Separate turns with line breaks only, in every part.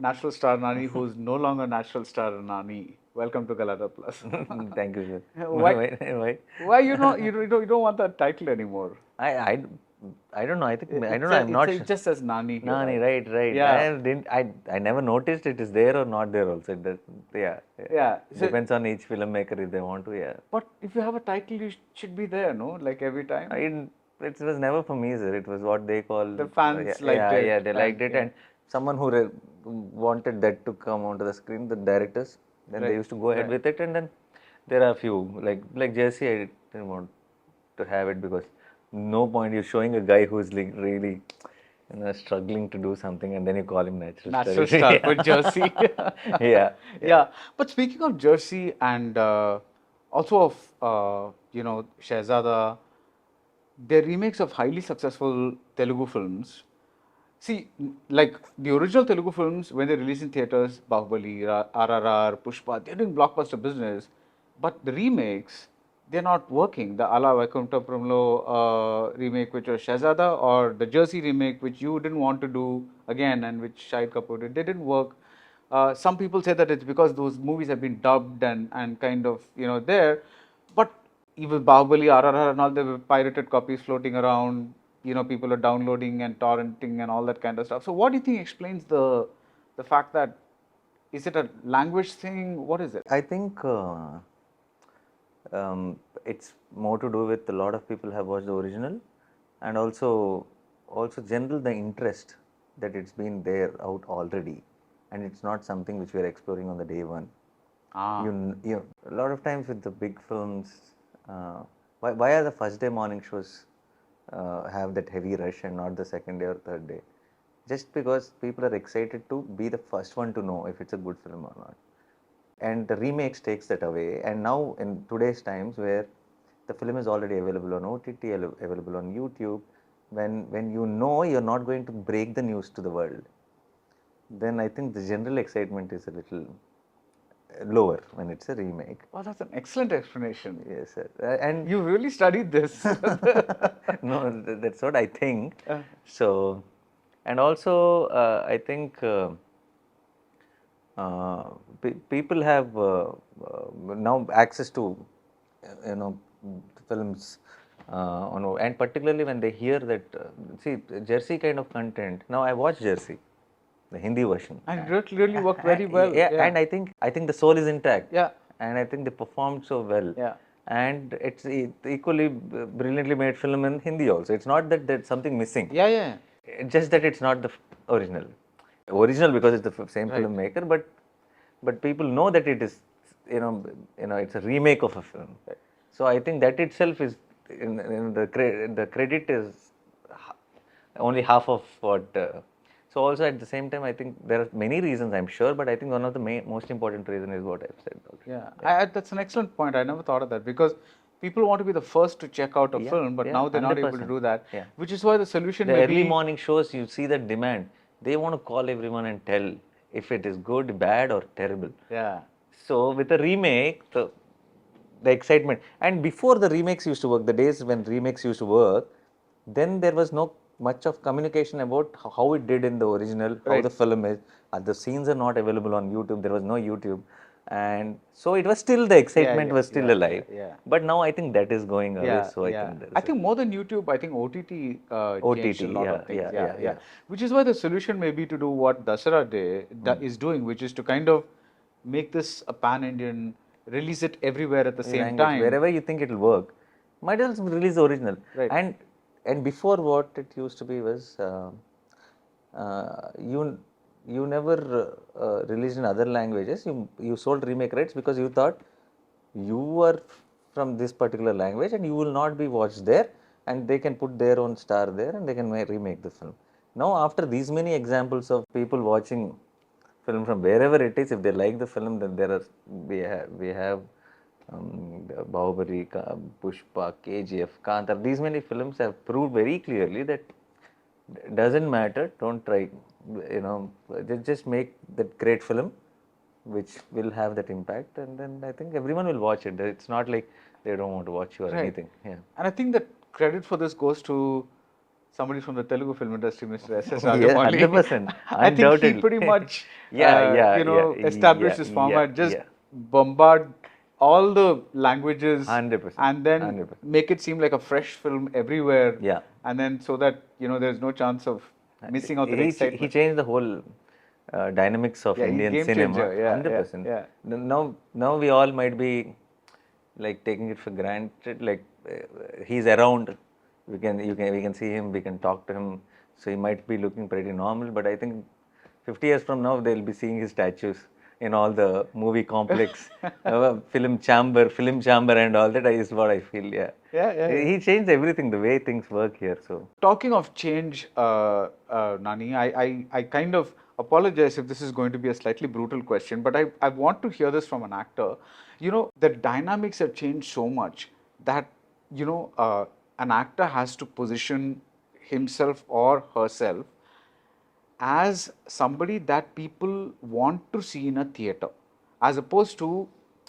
natural star Nani, who's no longer natural star Nani. Welcome to Galatta Plus.
Thank you, sir.
Why?
Why?
Why you don't want that title anymore?
I, I, I don't know. I think I
It,
don't know. I'm not
it
sure.
just says Nani here,
Nani,
right?
right.
Yeah,
I never noticed it is there or not there also. Yeah.
yeah. So,
Depends on each filmmaker if they want to. Yeah.
but if you have a title, you should be there, no? Like every time.
It was never for me, sir. It was what they call.
The fans liked
Yeah.
it,
They liked it,
yeah,
and someone who wanted that to come onto the screen, the directors, then they
right,
used to go ahead
right.
with it, and then there are a few like Jesse. I didn't want to have it because no point you're showing a guy who's like really struggling to do something and then you call him natural star.
Natural star for Jersey.
Yeah.
Yeah. But speaking of Jersey and also of Shehzada, they're remakes of highly successful Telugu films. See, like the original Telugu films, when they release in theaters, Bahubali, RRR, Pushpa, they're doing blockbuster business. But the remakes, they're not working. The Ala Vaikuntapurumlo remake, which was Shahzada, or the Jersey remake, which you didn't want to do again and which Shahid Kapoor did, they didn't work. Some people say that it's because those movies have been dubbed and kind of, there. But even Bahubali, RRR and all, there were pirated copies floating around. People are downloading and torrenting and all that kind of stuff. So what do you think explains the fact that, is it a language thing? What is it?
I think it's more to do with a lot of people have watched the original and also general the interest that it's been there out already and it's not something which we are exploring on the day one. A lot of times with the big films, why are the first day morning shows have that heavy rush and not the second day or third day? Just because people are excited to be the first one to know if it's a good film or not. And the remakes takes that away. And now in today's times where the film is already available on OTT, available on YouTube, when you know you're not going to break the news to the world, then I think the general excitement is a little lower when it's a remake.
Oh, that's an excellent explanation.
Yes, sir. And
You really studied this.
no, that's what I think. So, and also I think people have now access to films and particularly when they hear that see Jersey kind of content. Now I watch Jersey, the Hindi version,
And it really worked very well.
yeah, and I think the soul is intact.
Yeah.
And I think they performed so well.
Yeah.
And it's equally brilliantly made film in Hindi also. It's not that there's something missing.
Yeah, yeah.
It's just that it's not the original. Original because it's the same
Right.
filmmaker, but people know that it is it's a remake of a film. So I think that itself is the credit is only half of what. So also at the same time, I think there are many reasons, I'm sure, but I think one of the most important reason is what I've said already.
Yeah, that's an excellent point. I never thought of that because people want to be the first to check out a film, but now they're not able to
100%.
do that.
Yeah.
Which is why the solution
The
may
early
be
morning shows, you see that demand. They want to call everyone and tell if it is good, bad, or terrible.
Yeah.
So with a remake, the excitement, and before the remakes used to work, the days when remakes used to work, then there was no much of communication about how it did in the original, how the film is. The scenes are not available on YouTube. There was no YouTube, and so it was still the excitement was still alive. But now I think that is going away. So
I think more than YouTube, I think OTT changed a lot of things.
yeah.
Which is why the solution may be to do what Dasra is doing, which is to kind of make this a pan-Indian, release it everywhere at the same
Language,
time.
wherever you think it will work, might as well release the original.
Right.
And before what it used to be was you never released in other languages. You sold remake rights because you thought you were from this particular language and you will not be watched there, and they can put their own star there and they can remake the film. Now after these many examples of people watching film from wherever it is, if they like the film, then we have Bahubali, Pushpa, KGF, Kantar. These many films have proved very clearly that doesn't matter. Don't try, just make that great film, which will have that impact, and then I think everyone will watch it. It's not like they don't want to watch you or anything. Yeah.
And I think that credit for this goes to somebody from the Telugu film industry, Mr. S.S.
Yeah,
Rajamouli.
100%,
I think he
undoubtedly.
pretty much, established this format. Just
yeah.
bombard all the languages
100%,
and then
100%.
make it seem like a fresh film everywhere.
Yeah.
And then so that, there's no chance of missing out that
He
excitement.
changed the whole dynamics of
Yeah, he's
Indian
game
cinema.
changer. Yeah,
100%.
yeah.
Now we all might be like taking it for granted. Like he's around, we can see him, we can talk to him. So he might be looking pretty normal, but I think 50 years from now they'll be seeing his statues in all the movie complex, film chamber, and all that is what I feel. Yeah.
Yeah.
He changed everything, the way things work here. So
Talking of change, Nani, I kind of apologize if this is going to be a slightly brutal question, but I want to hear this from an actor. The dynamics have changed so much that, an actor has to position himself or herself as somebody that people want to see in a theater, as opposed to,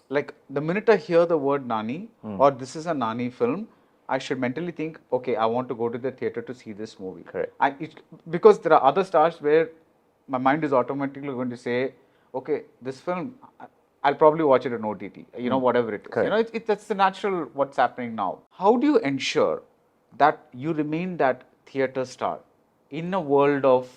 like, the minute I hear the word Nani or this is a Nani film, I should mentally think, okay, I want to go to the theater to see this movie.
Correct.
Because there are other stars where my mind is automatically going to say, okay, this film, I'll probably watch it on OTT, whatever it is.
Correct.
That's the natural what's happening now. How do you ensure that you remain that theater star in a world of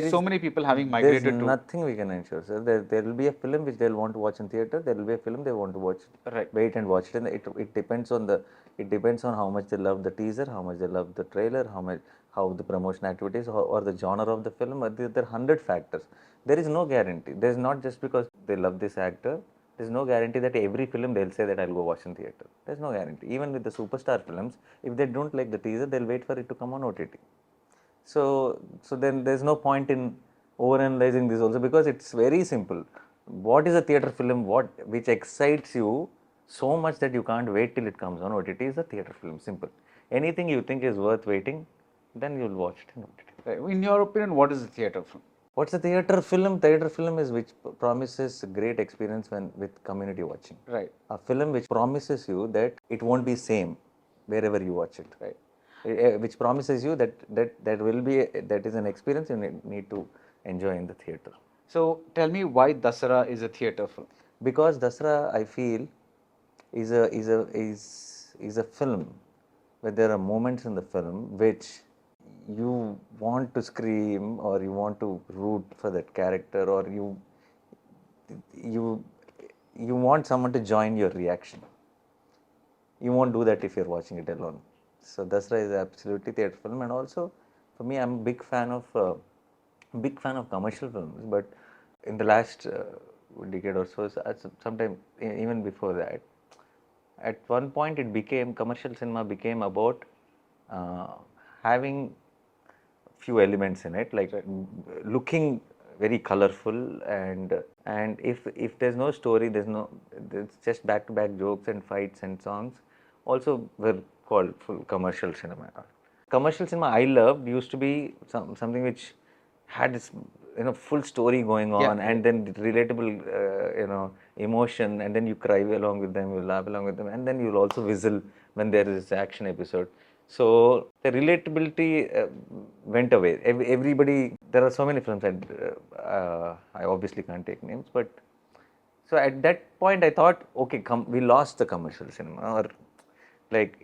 so many people having migrated
There's
to?
nothing we can ensure, sir. There will be a film which they'll want to watch in theater. There will be a film they want to watch.
Right.
Wait and watch it. And it depends on how much they love the teaser, how much they love the trailer, how the promotion activities or the genre of the film. There are 100 factors. There is no guarantee. There's not just because they love this actor. There's no guarantee that every film they'll say that I'll go watch in theater. There's no guarantee. Even with the superstar films, if they don't like the teaser, they'll wait for it to come on OTT. So then there's no point in overanalyzing this also, because it's very simple. What is a theatre film? Which excites you so much that you can't wait till it comes on OTT is a theatre film. Simple. Anything you think is worth waiting, then you'll watch it in OTT.
Right. In your opinion, what is a theater film?
What's a theatre film? Theatre film is which promises a great experience with community watching.
Right.
A film which promises you that it won't be same wherever you watch it.
Right.
Which promises you that that is an experience you need to enjoy in the theater.
So tell me why Dasra is a theater film.
Because Dasra, I feel, is a film where there are moments in the film which you want to scream or you want to root for that character, or you want someone to join your reaction. You won't do that if you're watching it alone. So Dasra is absolutely theatre film, and also for me, I'm a big fan of commercial films. But in the last decade or so, sometime even before that, at one point commercial cinema became about having few elements in it, like looking very colorful, and if there's no story, there's just back-to-back jokes and fights and songs, also were called full commercial cinema. Commercial cinema I loved used to be something which had this full story going on, and then relatable emotion, and then you cry along with them, you laugh along with them, and then you'll also whistle when there is action episode. So the relatability went away. Everybody, there are so many films, and I obviously can't take names, but so at that point I thought, okay, we lost the commercial cinema, or like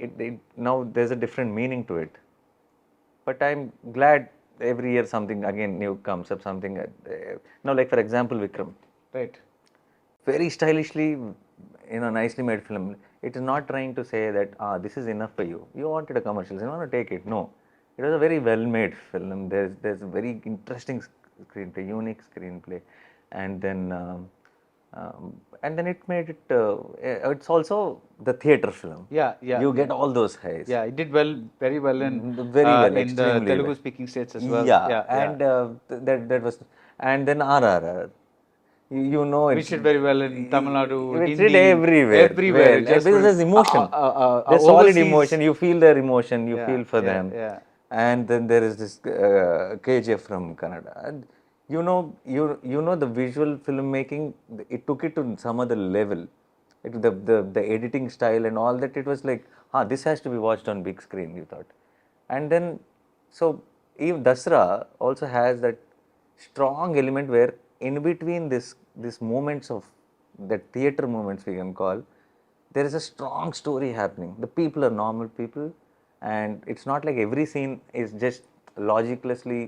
now there's a different meaning to it. But I'm glad every year something again new comes up, something now, like for example Vikram,
right,
very stylishly, nicely made film. It is not trying to say that this is enough for you, you wanted a commercial, you want to take it. No, it was a very well made film. There's a very interesting screenplay, unique screenplay, and then it made it it's also the theatre film.
Yeah.
You get all those highs.
Yeah, it did very well in in the
extremely
Telugu
well.
speaking states as well.
And that was, and then RRR.
Which did very well in Tamil Nadu,
Which
Hindi,
did everywhere.
everywhere.
Well, because there's emotion. There's solid
overseas.
emotion. You feel their emotion. You
Yeah,
feel for
yeah,
them.
yeah.
And then there is this KGF from Canada. And you know the visual filmmaking. It took it to some other level. The editing style and all that. It was like, this has to be watched on big screen. You thought, and then So if Dasra also has that strong element where in between this moments of the theater moments we can call, there is a strong story happening. The people are normal people, and it's not like every scene is just logiclessly,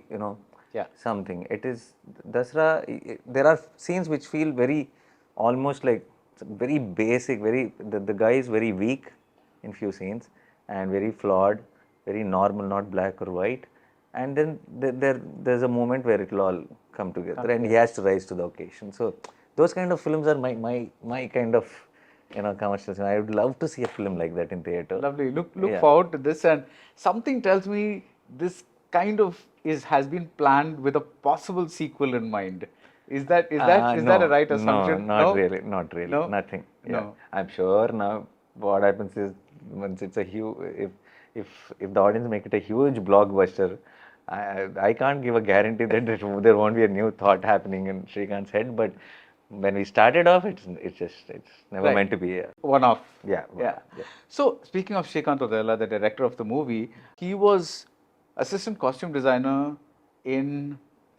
Yeah.
something. It is Dasra. There are scenes which feel very almost like very basic. The guy is very weak in few scenes and very flawed, very normal, not black or white. And then there's a moment where it will all come together, and he has to rise to the occasion. So those kind of films are my kind of commercials. I would love to see a film like that in theater.
Lovely. Look
Yeah.
forward to this, and something tells me this kind of has been planned with a possible sequel in mind. Is that a
No,
right
no,
assumption?
not really, not really,
No,
nothing. Yeah,
no.
I'm sure now. What happens is once it's a huge, if the audience make it a huge blockbuster, I can't give a guarantee that there won't be a new thought happening in Srikant's head. But when we started off, it's never
Right.
meant to be.
One off.
Yeah,
Yeah.
yeah.
So speaking of Srikanthala, the director of the movie, he was assistant costume designer in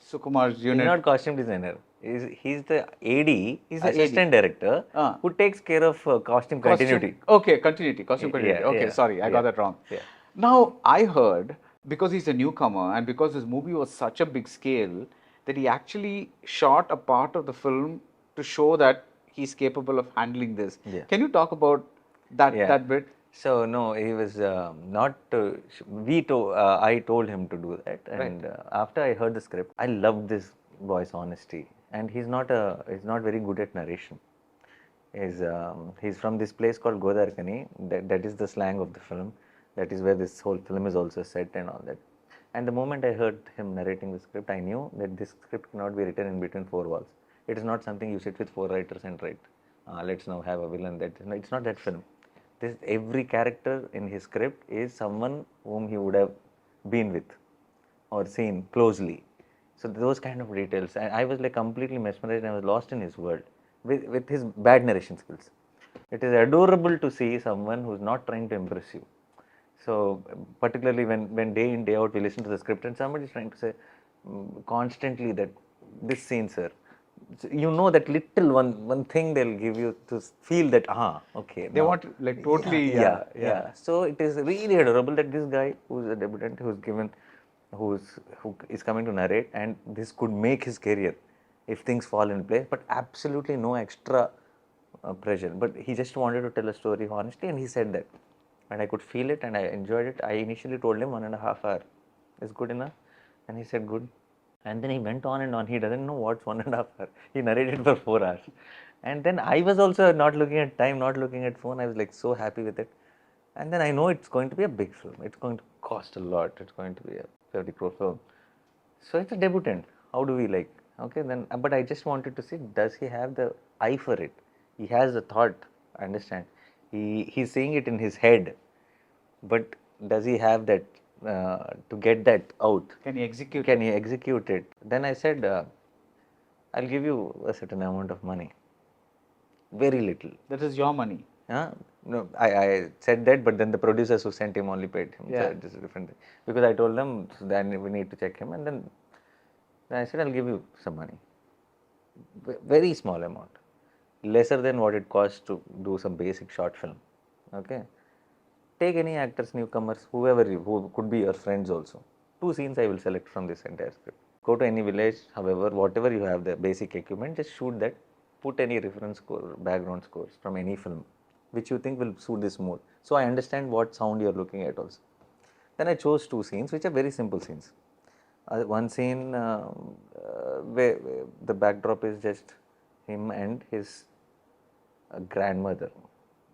Sukumar's
He's
unit.
not costume designer. He's the AD,
He's the AD.
assistant director,
Ah.
who takes care of costume
Costume.
continuity.
Okay, continuity. Costume continuity.
Yeah,
Okay,
yeah,
sorry, I
yeah,
got that wrong.
yeah.
Now, I heard because he's a newcomer and because this movie was such a big scale that he actually shot a part of the film to show that he's capable of handling this.
Yeah.
Can you talk about that
Yeah.
that bit?
So no, he was not. I told him to do that,
Right.
and after I heard the script, I loved this boy's honesty, and he's not very good at narration. He's from this place called Godarkani. That is the slang of the film. That is where this whole film is also set and all that. And the moment I heard him narrating the script, I knew that this script cannot be written in between four walls. It is not something you sit with four writers and write. Let's now have a villain. It's not that film. Every character in his script is someone whom he would have been with or seen closely. So those kind of details, I was like completely mesmerized. I was lost in his world with his bad narration skills. It is adorable to see someone who's not trying to impress you. So particularly when day in day out we listen to the script and somebody is trying to say constantly that this scene, sir, so you know that little one thing they'll give you to feel that okay,
They
now
want like totally
yeah. So it is really adorable that this guy who's a debutant who is coming to narrate, and this could make his career if things fall in place, but absolutely no extra pressure. But he just wanted to tell a story honestly, and he said that, and I could feel it, and I enjoyed it. I initially told him 1.5 hours is good enough, and he said good. And then he went on and on. He doesn't know what's 1.5 hours. He narrated for 4 hours. And then I was also not looking at time, not looking at phone. I was like so happy with it. And then I know it's going to be a big film. It's going to cost a lot. It's going to be a 30 crore film. So it's a debutant. How do we like? Okay, then, but I just wanted to see, does he have the eye for it? He has a thought, I understand. He's saying it in his head, but does he have that to get that out?
Can he execute
Can
it?
he execute it? Then I said, I'll give you a certain amount of money. Very little.
That is your money.
No, I said that, but then the producers who sent him only paid him.
Yeah.
So it is a different thing. Because I told them, so then we need to check him, and then I said, I'll give you some money. Very small amount. Lesser than what it costs to do some basic short film. Okay. Take any actors, newcomers, whoever who could be your friends also. 2 scenes I will select from this entire script. Go to any village, however, whatever you have the basic equipment, just shoot that. Put any reference score, background scores from any film, which you think will suit this mood. So I understand what sound you are looking at also. Then I chose 2 scenes, which are very simple scenes. One scene where the backdrop is just him and his grandmother.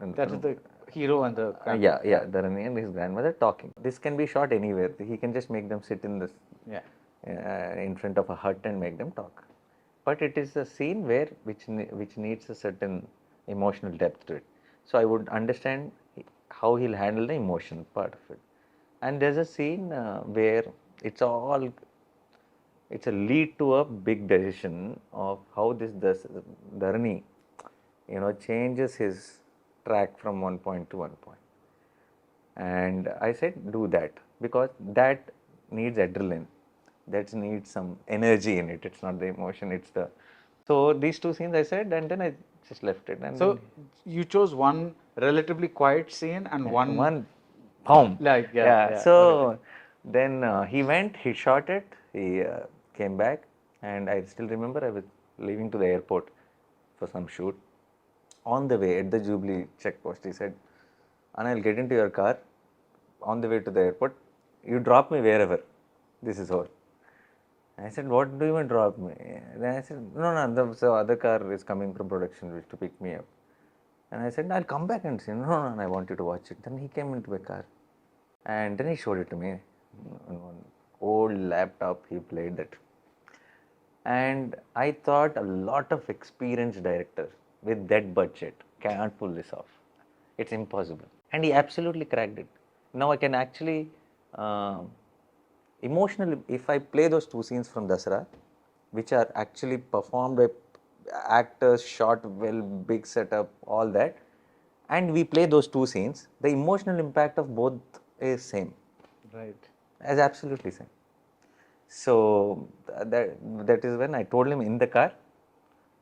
That is the hero and the
Yeah, Dharani and his grandmother talking. This can be shot anywhere. He can just make them sit in this
Yeah.
in front of a hut and make them talk. But it is a scene where which needs a certain emotional depth to it. So I would understand how he'll handle the emotion part of it. And there's a scene where it's a lead to a big decision of how this Dharani, changes his track from one point to one point. And I said, do that, because that needs adrenaline. That needs some energy in it. It's not the emotion. It's the. So these two scenes I said, and then I just left it. And
So you chose one relatively quiet scene and
then
one
boom.
like
So
okay.
then he went, he shot it, he came back, and I still remember I was leaving to the airport for some shoot. On the way at the Jubilee checkpost, he said, "And I'll get into your car on the way to the airport. You drop me wherever. This is all." I said, "What do you mean drop me?" Then I said, "No, the other car is coming from production to pick me up." And I said, "I'll come back and see." No, I want you to watch it. Then he came into my car and then he showed it to me on one old laptop. He played that. And I thought a lot of experienced director with that budget can't pull this off. It's impossible. And he absolutely cracked it. Now I can actually emotionally, if I play those two scenes from Dasra, which are actually performed by actors, shot well, big setup, all that, and we play those two scenes, the emotional impact of both is same.
Right.
As absolutely same. So that is when I told him in the car,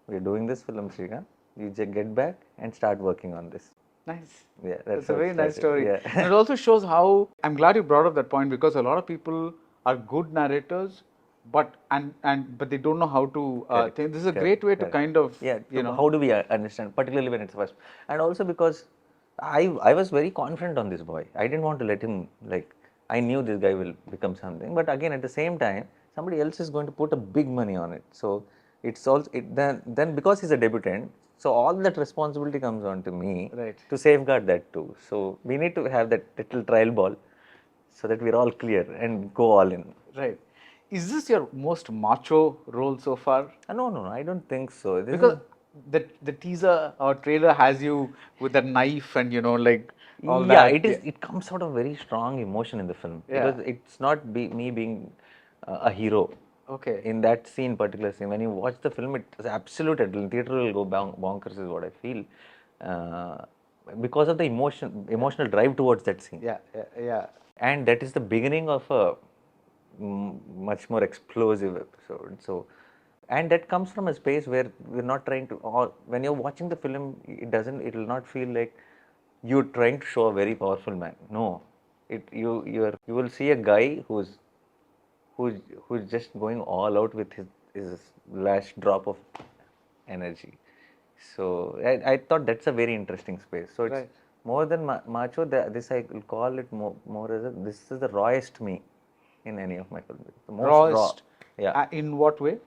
we're doing this film, Srikant. You just get back and start working on this.
Nice.
Yeah,
That's
how
a
it
very nice
started.
story.
Yeah.
And it also shows how I'm glad you brought up that point because a lot of people are good narrators, but but they don't know how to
Correct.
think. This is a
Correct.
great way to
Correct.
kind of
Yeah.
you know.
How do we understand, particularly when it's first, and also because I was very confident on this boy. I didn't want to let him like. I knew this guy will become something, but again at the same time, somebody else is going to put a big money on it. So it's also then because he's a debutant, so all that responsibility comes on to me
Right.
to safeguard that too. So we need to have that little trial ball, so that we're all clear and go all in.
Right. Is this your most macho role so far?
No, I don't think so. This
Because
is
the teaser or trailer has you with a knife and like all
yeah,
that.
it is. It comes out of very strong emotion in the film
Yeah.
because it's not me being a hero.
Okay.
In that scene, particular scene, when you watch the film, it's absolute adrenaline. Theater will go bonkers, is what I feel, uh, because of the emotional drive towards that scene.
Yeah.
And that is the beginning of a much more explosive episode. So, and that comes from a space where we're not trying to, or when you're watching the film, it will not feel like you're trying to show a very powerful man. No, you will see a guy who's who's just going all out with his last drop of energy. So I thought that's a very interesting space. So it's
Right.
more than macho. This I will call it more as this is the rawest me in any of my films. The most raw.
Rawest.
Yeah.
In what way?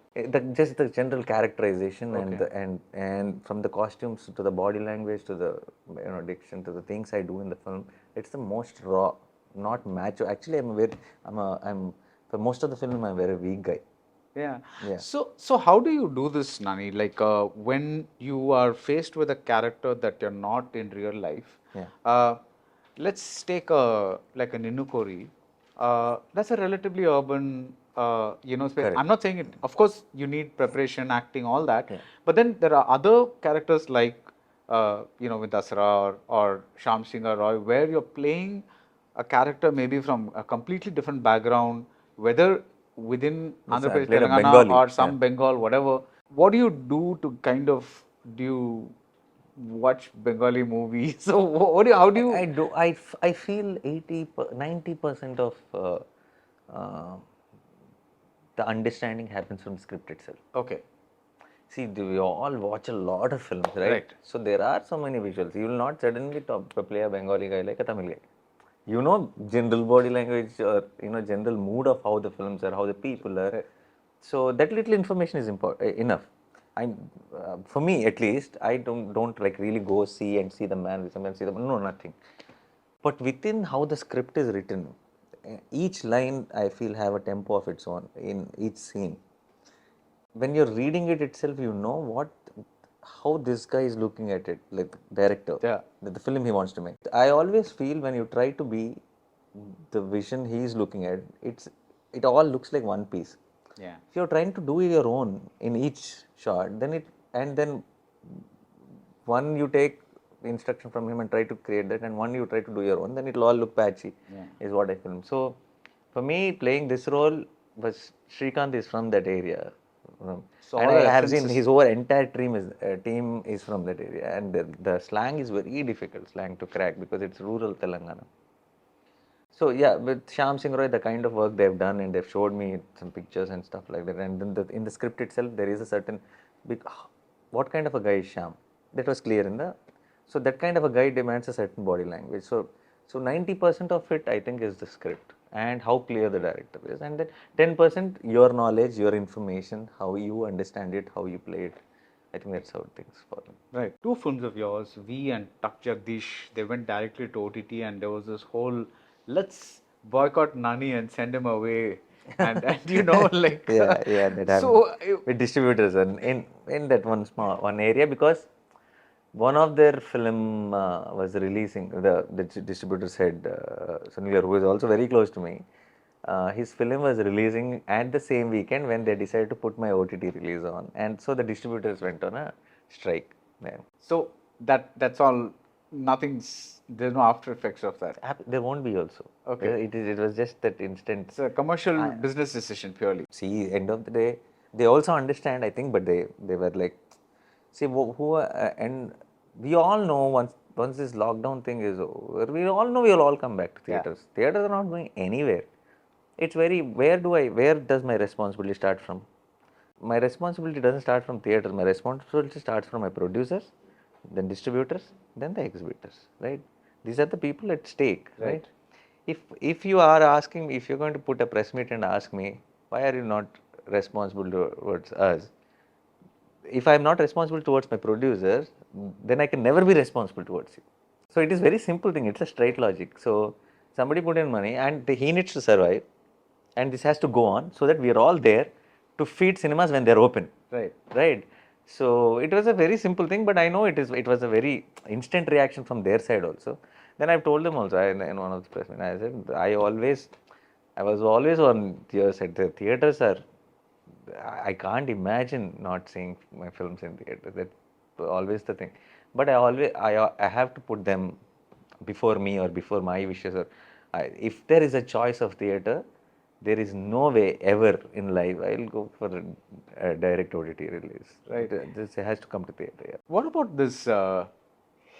Just the general characterization and
Okay.
and from the costumes to the body language to the diction to the things I do in the film, it's the most raw, not macho. Actually, I'm for most of the film I'm a very weak guy.
Yeah.
Yeah.
So how do you do this, Nani? Like when you are faced with a character that you're not in real life.
Yeah.
Let's take a like an Inukori. That's a relatively urban, space.
Correct.
I'm not saying it. Of course, you need preparation, acting, all that.
Yeah.
But then there are other characters like, with Dasra or Sham Singha Roy, where you're playing a character maybe from a completely different background, whether within
Yes,
Andhra
I
Pradesh,
played a
Telangana,
Bengali.
or
Yeah.
some Bengal, whatever. What do you do to kind of do you watch Bengali movies? So how do you?
I feel 90% of uh, the understanding happens from the script itself.
Okay.
See, we all watch a lot of films, right?
Right.
So there are so many visuals. You will not suddenly play a Bengali guy like a Tamil guy. You know general body language or general mood of how the films are, how the people are.
Right.
So that little information is enough. For me at least, I don't like really go see the man with someone see the no nothing. But within how the script is written, each line I feel have a tempo of its own in each scene. When you're reading it itself, you know how this guy is looking at it, like director,
Yeah.
the film he wants to make. I always feel when you try to be the vision he is looking at, it all looks like one piece.
Yeah.
If you're trying to do your own in each shot, then one you take instruction from him and try to create that, and one you try to do your own, then it'll all look patchy.
Yeah.
Is what I film. So For me, playing this role was Srikant is from that area.
So
And
all
I
the
have seen
references.
his whole entire team is from that area. And the slang is very difficult slang to crack because it's rural Telangana. So yeah, with Shyam Singh Roy, the kind of work they've done and they've showed me some pictures and stuff like that. And then in the script itself, there is a certain big, what kind of a guy is Shyam? That was clear in the, so that kind of a guy demands a certain body language. So 90% of it, I think, is the script and how clear the director is. And then 10% your knowledge, your information, how you understand it, how you play it. I think that's how things fall.
Right. Two films of yours, V and Tak Jagdish, they went directly to OTT, and there was this whole let's boycott Nani and send him away. And you know, like,
Yeah, that happened
so
with distributors and in that one area because one of their film was releasing. The distributor said Sunil, who is also very close to me, his film was releasing at the same weekend when they decided to put my OTT release on, and so the distributors went on a strike. Yeah.
so that's all. Nothing's there's no after effects of that.
There won't be also.
Okay.
It was just that instant.
It's a commercial business decision purely.
See, end of the day, they also understand, I think, but they were like, see, and we all know once this lockdown thing is over, we all know we'll all come back to
Yeah.
theaters. Theaters are not going anywhere. It's very, where does my responsibility start from? My responsibility doesn't start from theaters. My responsibility starts from my producers, then distributors, then the exhibitors, right? These are the people at stake, right? If you are asking me, if you're going to put a press meet and ask me, why are you not responsible towards us? If I'm not responsible towards my producers, then I can never be responsible towards you. So it is very simple thing. It's a straight logic. So somebody put in money and he needs to survive, and this has to go on so that we are all there to feed cinemas when they're open.
Right.
Right. So it was a very simple thing, but I know it was a very instant reaction from their side also. Then I've told them also in one of the press meetings, I said I was always on your side. The theaters are, I can't imagine not seeing my films in theater. That's always the thing. But I have to put them before me or before my wishes. Or if there is a choice of theater, there is no way ever in life I'll go for a direct OTT release.
Right.
This has to come to theater. Yeah.
What about this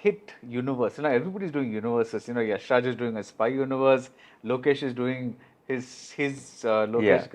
hit universe? You know, everybody's doing universes. You know, Yashraj is doing a spy universe. Lokesh is doing his Lokesh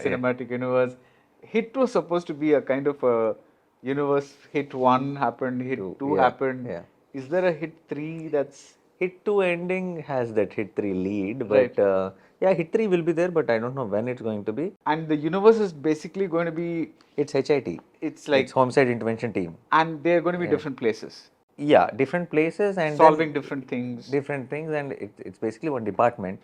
cinematic universe. Hit was supposed to be a kind of a universe. Hit one happened. Hit two happened.
Yeah.
Is there a hit three that's
Hit 2 ending has that Hit 3 lead,
Right.
but yeah, Hit 3 will be there, but I don't know when it's going to be.
and the universe is basically going to be
It's HIT.
it's like
Homicide Intervention Team.
and they're going to be different places
Yeah, different places and
solving
then
different things.
different things, and it's basically one department.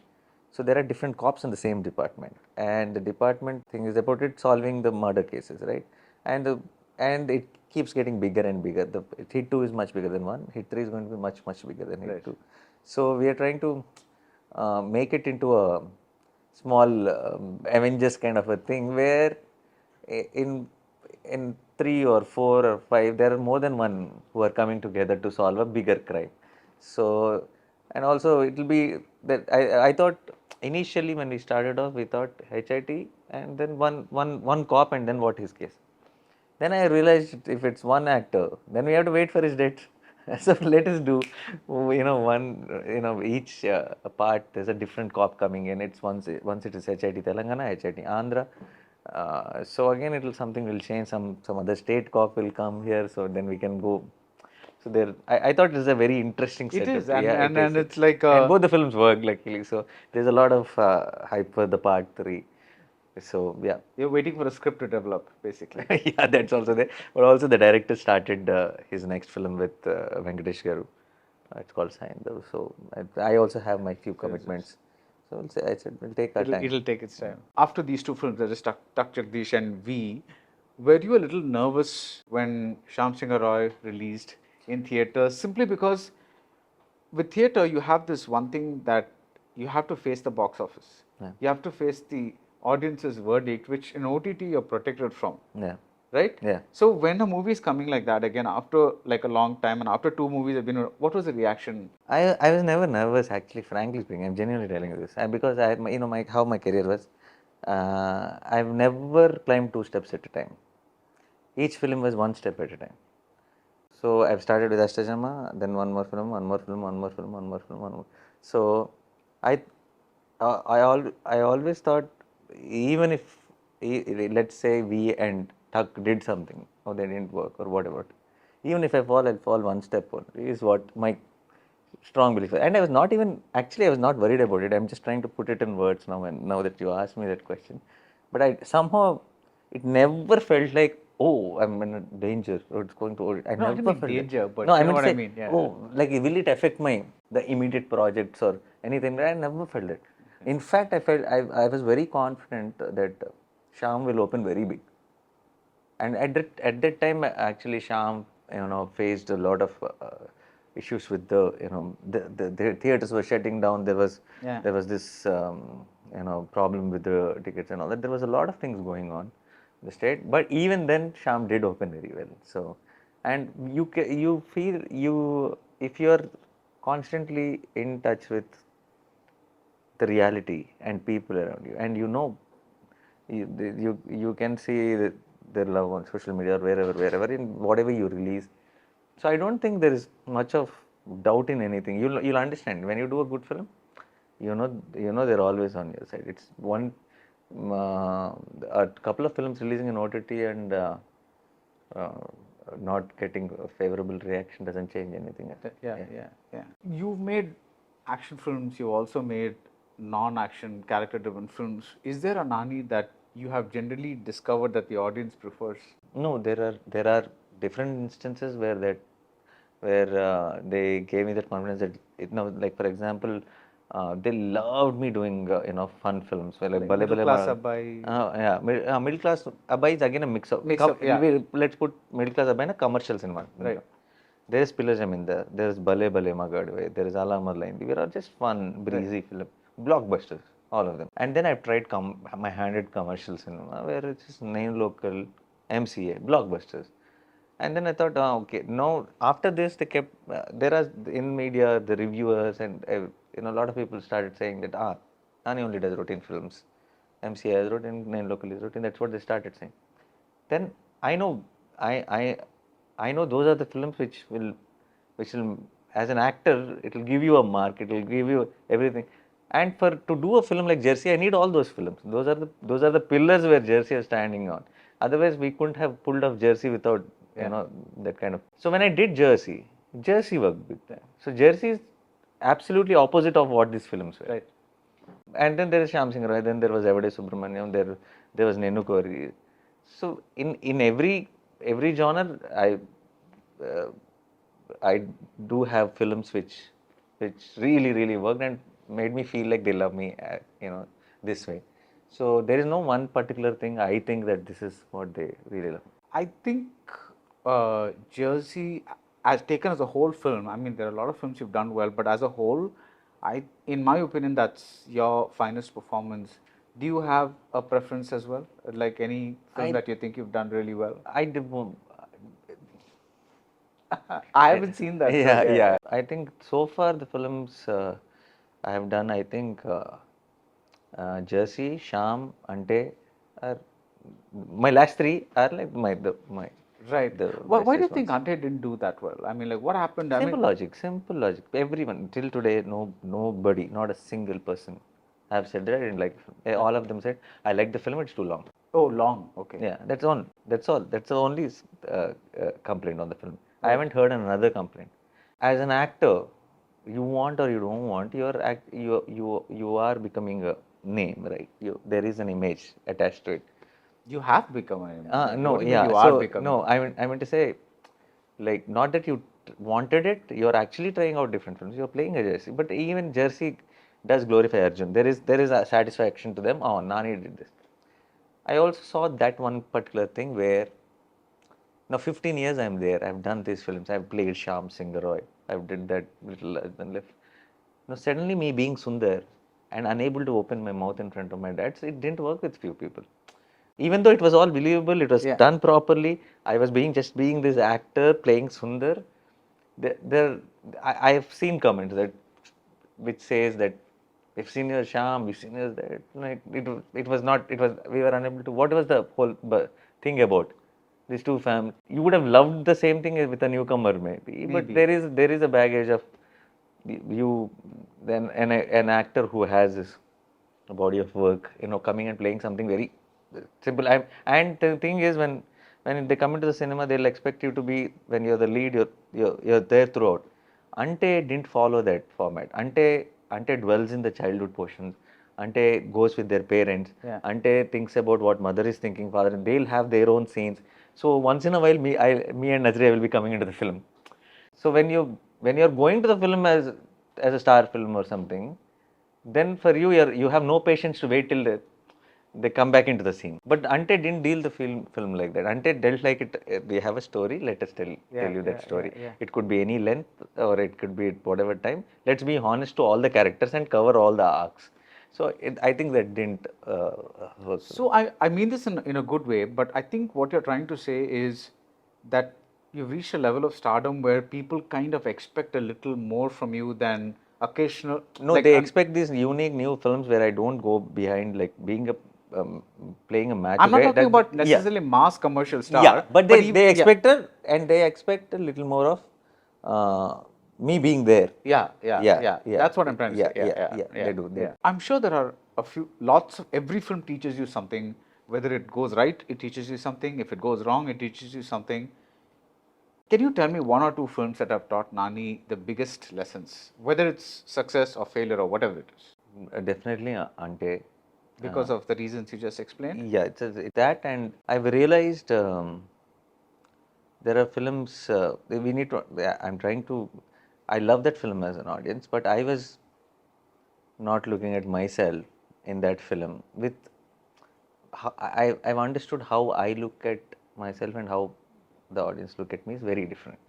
So there are different cops in the same department, and the department thing is about it solving the murder cases, right? And it keeps getting bigger and bigger. The Hit 2 is much bigger than 1. Hit 3 is going to be much bigger than Hit 2. So we are trying to make it into a small Avengers kind of a thing where in 3 or 4 or 5 there are more than one who are coming together to solve a bigger crime. So and also it will be that I thought initially when we started off we thought HIT and then one cop and then what his case. Then I realized if it's one actor, then we have to wait for his date. So let us do, each part. There's a different cop coming in. It's once it is HIT Telangana, HIT Andhra. So again, something will change. Some other state cop will come here. So then we can go. So there, I thought this is a very interesting setup.
It is,
and
it's like
and both the films work luckily. So there's a lot of hype for the part 3. So yeah.
You're waiting for a script to develop, basically.
Yeah, that's also there. But also the director started his next film with Venkatesh Garu. It's called Saindav. So I also have my few commitments. So I said we'll take our time.
It'll take its time. After these two films, that is Tak Jagdish and V, were you a little nervous when Shyam Singh Roy released in theaters? Simply because with theater, you have this one thing that you have to face the box office.
Yeah.
You have to face the audience's verdict, which in OTT you're protected from.
Yeah.
right?
Yeah.
So when a movie is coming like that again after like a long time and after 2 movies have been, what was the reaction?
I was never nervous, actually, frankly speaking. I'm genuinely telling you this. Because how my career was, I've never climbed 2 steps at a time. Each film was 1 step at a time. So I've started with Ashtajama, then one more film, one more film, one more film, one more film, one more. So I, I always thought, even if, let's say we and Tuck did something, or they didn't work, or whatever, even if I fall, I'll fall 1 step only, is what my strong belief is. And I was not even, actually, I was not worried about it. I'm just trying to put it in words now, and now that you asked me that question. But I somehow, it never felt like, oh, I'm in a danger, or it's going to, I
No, I didn't
never
mean
felt that.
danger, but
No, I
you know
meant to
what I
say,
mean. Yeah.
oh, like, will it affect the immediate projects or anything? I never felt that. In fact, I was very confident that Sham will open very big. And at that time, actually, Sham, faced a lot of issues with the theaters were shutting down.
Yeah.
There was this problem with the tickets and all that. There was a lot of things going on in the state, but even then, Sham did open very well. So, and you feel, if you are constantly in touch with the reality and people around you, and you can see their love on social media, or wherever, in whatever you release. So I don't think there is much of doubt in anything. You'll understand when you do a good film. They're always on your side. It's uh, a couple of films releasing in OTT and uh, not getting a favorable reaction doesn't change anything.
Yeah, yeah, yeah. You've made action films, you've also made non-action character-driven films. Is there a Nani that you have generally discovered that the audience prefers?
No, there are different instances where they gave me that confidence that like, for example, they loved me doing fun films where, like,
Like
Bale
middle
Bale
class
Mara.
Abai,
Yeah, middle class Abai is again a mix of
mix of, yeah,
let's put middle class Abai in a commercial cinema.
right.
There is Pillars Jamin there is Bale Bale Magad, there is Ala Madlain. They are just fun, breezy film, blockbusters, all of them. And then I've tried my hand at commercial cinema where it's just name local, MCA, blockbusters. And then I thought, okay, no. After this, they kept there are in media the reviewers and a lot of people started saying that Nani only does routine films, MCA has routine, Nine Local is routine. That's what they started saying. Then I know, I I I know those are the films which will, as an actor, it will give you a mark, it will give you everything. And to do a film like Jersey, I need all those films. Those are the pillars where Jersey is standing on. Otherwise, we couldn't have pulled off Jersey without
Yeah.
that kind of. So when I did Jersey worked big time. So Jersey is absolutely opposite of what these films were.
Right.
And then there is Shyam Singh Roy, then there was Evade Subramaniam, there was Nenu Kori. So in every genre, uh, I do have films which really worked and made me feel like they love me, this way. So there is no one particular thing I think that this is what they really love.
I think Jersey, as taken as a whole film, I mean, there are a lot of films you've done well, but as a whole, in my opinion, that's your finest performance. Do you have a preference as well? Like any film
I
that you think you've done really well?
I did.
I haven't seen that. So
Yeah,
yeah,
yeah.
yeah.
I think so far the films I have done, I think Jersey, Sham, Ante are my last three are like
Right.
the
Why do you
bestest
think
ones.
Ante didn't do that well? I mean, like, what happened? I mean,
Simple logic, simple logic. Everyone till today, nobody, not a single person have said that I didn't like the film. All of them said I like the film. It's too long.
oh, long. Okay.
Yeah, that's all. That's all. That's the only complaint on the film. I
Right.
haven't heard another complaint. As an actor, you want or you don't want, you are becoming a name, right? There is an image attached to it.
You have become a. Like,
No,
what do you mean
yeah.
you are
So
becoming?
no, I meant to say, like, not that you wanted it. You're actually trying out different films. You're playing a Jersey, but even Jersey does glorify Arjun. There is a satisfaction to them. Oh, Nani did this. I also saw that one particular thing where now 15 years I'm there. I've done these films. I've played Shyam Singh Roy. I've did that little husband lift. Now suddenly me being Sundar and unable to open my mouth in front of my dad, so it didn't work with few people. even though it was all believable, it was
Yeah.
done properly. I was just being this actor playing Sundar. There, I've seen comments that which says that we've seen your Sham, we've seen your that. Like it was not. It was we were unable to. What was the whole thing about these two families? You would have loved the same thing with a newcomer, maybe. But
Maybe.
there is a baggage of you then an actor who has this body of work, coming and playing something very simple. And the thing is, when they come into the cinema, they'll expect you to be, when you're the lead, you're there throughout. Ante didn't follow that format. Ante dwells in the childhood portions. Ante goes with their parents.
Yeah.
Ante thinks about what mother is thinking, father, and they'll have their own scenes. So once in a while, me and Nazriya will be coming into the film. So when you're going to the film as a star film or something, then for you have no patience to wait till they come back into the scene. But Ante didn't deal the film like that. Ante dealt like it. We have a story. Let us tell
Yeah,
you that
yeah, yeah,
story.
yeah.
It could be any length or it could be at whatever time. Let's be honest to all the characters and cover all the arcs. So I think that didn't work.
So I mean this in a good way, but I think what you're trying to say is that you've reached a level of stardom where people kind of expect a little more from you than occasional.
No,
Like,
they expect these unique new films where I don't go behind, like being playing a match.
I'm not
Where
talking about
yeah,
necessarily mass commercial
yeah,
star,
but
but
they
even,
they
yeah,
expect a little more of me being there.
yeah, yeah,
Yeah,
yeah.
yeah,
That's what I'm trying to
yeah,
say. Yeah,
yeah,
yeah,
yeah.
yeah,
They do.
yeah. I'm sure there are a few, lots of, every film teaches you something. Whether it goes right, it teaches you something. If it goes wrong, it teaches you something. Can you tell me one or two films that have taught Nani the biggest lessons, whether it's success or failure or whatever it is,
Definitely, Ante.
because of the reasons you just explained?
Yeah, it's that, and I've realized there are films we need to. Yeah, I'm trying to. I love that film as an audience, but I was not looking at myself in that film with I've understood how I look at myself and how the audience look at me is very different.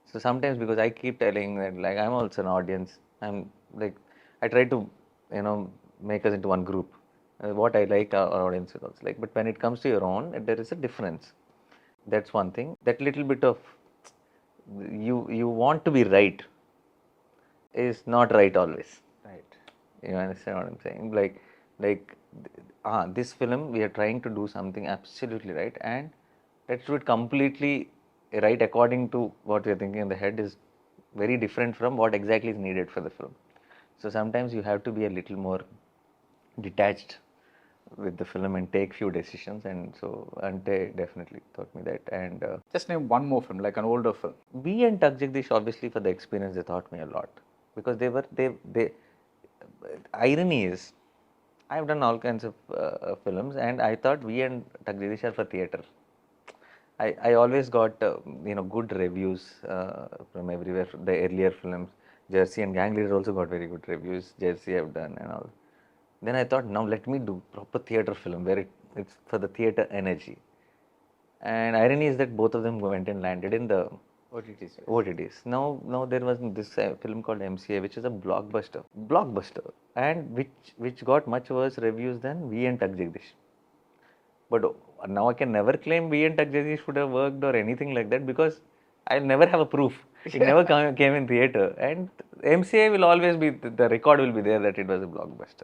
So sometimes, because I keep telling that, like, I'm also an audience, I'm like, I try to, make us into one group. What I like, our audience is also like. But when it comes to your own, there is a difference. That's one thing. That little bit of you want to be right is not right always.
Right.
You understand what I'm saying? This film, we are trying to do something absolutely right, and let's do it completely right according to what we are thinking in the head is very different from what exactly is needed for the film. So sometimes you have to be a little more detached with the film and take few decisions, and so Ante definitely taught me that. And
Just name one more film, like an older film.
we and Tug Jagdish, obviously, for the experience, they taught me a lot, because they irony is, I've done all kinds of films, and I thought we and Tug Jagdish are for theatre. I always got good reviews from everywhere. The earlier films, Jersey and Gang Leader also got very good reviews. Jersey I've done and all. Then I thought, now let me do proper theatre film where it's for the theatre energy. And irony is that both of them went and landed in the
OTTs.
OTTs. Now there was this film called MCA, which is a blockbuster, and which got much worse reviews than We and Tug Jagdish. But now I can never claim we and Tug Jagdish should have worked or anything like that, because I'll never have a proof. It never came in theatre, and MCA will always be, the record will be there that it was a blockbuster.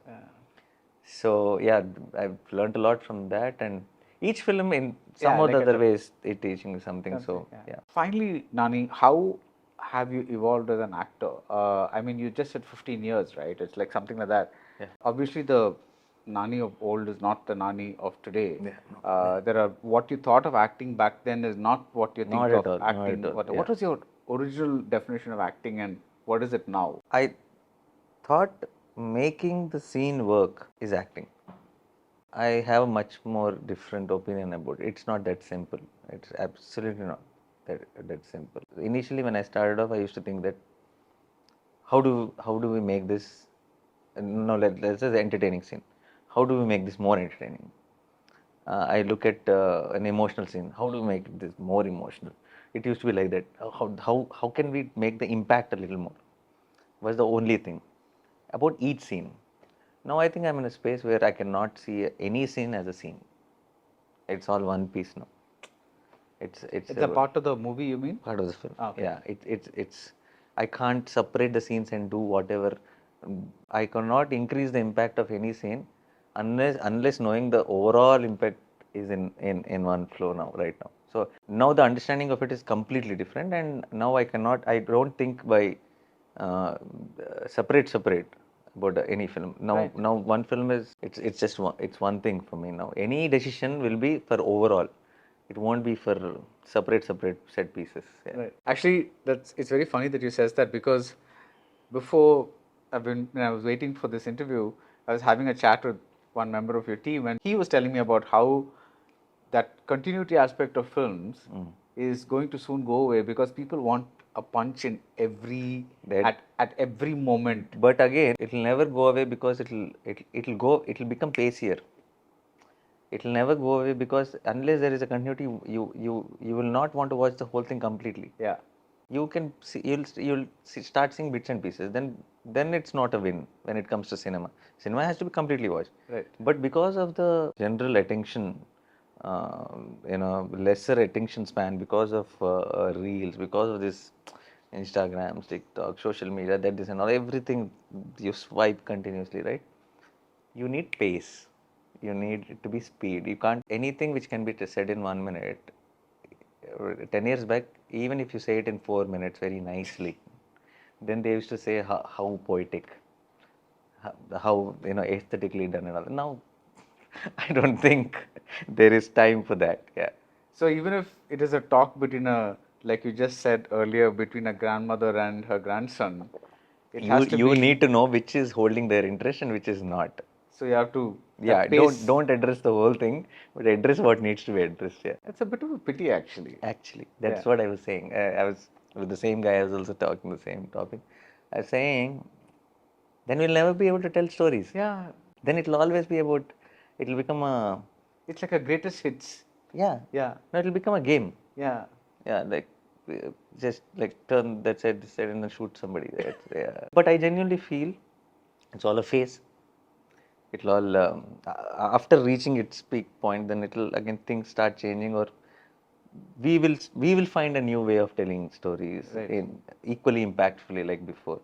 So yeah, I've learned a lot from that, and each film in some or the other ways it teaching me something. So yeah.
Finally, Nani, how have you evolved as an actor? I mean, you just said 15 years, right? It's like something like that.
Yeah.
Obviously, the Nani of old is not the Nani of today.
Yeah,
There are, what you thought of acting back then is not what you think
Not
of
at all, not
acting.
at all,
What
yeah.
was your original definition of acting, and what is it now?
I thought making the scene work is acting. I have a much more different opinion about it. It's not that simple. It's absolutely not that simple. Initially, when I started off, I used to think that how do we make this? No, let's say the entertaining scene. How do we make this more entertaining? I look at an emotional scene. How do we make this more emotional? It used to be like that. How can we make the impact a little more? Was the only thing about each scene. Now I think I'm in a space where I cannot see any scene as a scene. It's all one piece now. It's
It's a part of the movie, you mean?
part of the film.
Okay.
Yeah, it's I can't separate the scenes and do whatever. I cannot increase the impact of any scene unless knowing the overall impact is in one flow now, right now. So now the understanding of it is completely different, and now I don't think by separate about any film. Now one film is it's just one thing for me now. Any decision will be for overall. It won't be for separate set pieces. Yeah.
Right. Actually, it's very funny that you says that, because before when I was waiting for this interview, I was having a chat with one member of your team, and he was telling me about how that continuity aspect of films is going to soon go away, because people want a punch in at every moment.
But again, it will never go away because it'll become pacier. It will never go away because unless there is a continuity, you will not want to watch the whole thing completely.
Yeah.
You can see, start seeing bits and pieces. Then it's not a win when it comes to cinema. Cinema has to be completely watched.
Right.
But because of the general attention, lesser attention span, because of reels, because of this Instagram, TikTok, social media, that this and all, everything you swipe continuously, right? You need pace. You need it to be speed. You can't, anything which can be said in 1 minute, 10 years back, even if you say it in 4 minutes very nicely, then they used to say how poetic, how aesthetically done and all. Now, I don't think there is time for that. Yeah.
So even if it is a talk between like you just said earlier, between a grandmother and her grandson, it has to
You
be,
need to know which is holding their interest and which is not.
so you have to
Yeah, don't address the whole thing, but address what needs to be addressed. Yeah.
It's a bit of a pity, actually.
Actually, that's what I was saying. I was with the same guy. I was also talking the same topic. I was saying, then we'll never be able to tell stories.
Yeah.
Then it'll always be about. It'll become a.
It's like a greatest hits.
Yeah.
Yeah.
No, it'll become a game.
Yeah.
Yeah, like just like turn that side, this side, and then shoot somebody. Yeah. But I genuinely feel it's all a phase. It'll all after reaching its peak point, then it'll again things start changing, or we will find a new way of telling stories in equally impactfully like before.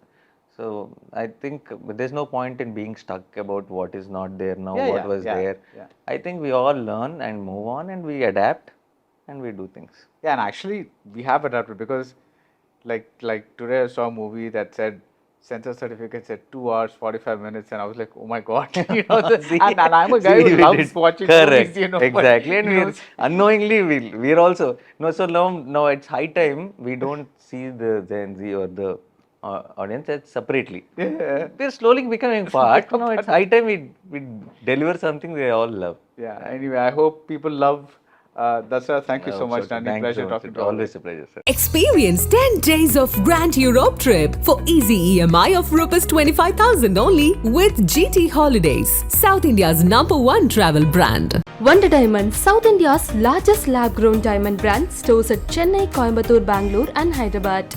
So I think there's no point in being stuck about what is not there now, what was there.
Yeah.
I think we all learn and move on, and we adapt and we do things.
Yeah, and actually we have adapted, because like today I saw a movie that said censor certificate said 2 hours 45 minutes, and I was like, oh my god, and I'm a guy who loves watching movies,
Exactly. And unknowingly we're also so now it's high time we don't see the Gen Z or the audience as separately.
Yeah.
We're slowly becoming part. No, it's high time we deliver something they all love.
Yeah. Anyway, I hope people love Dasra. Thank you so much, Nani. Pleasure talking to you.
Always a pleasure, sir.
Experience 10 days of Grand Europe trip for easy EMI of Rs 25,000 only with GT Holidays, South India's #1 travel brand.
Wonder Diamond, South India's largest lab-grown diamond brand, stores at Chennai, Coimbatore, Bangalore and Hyderabad.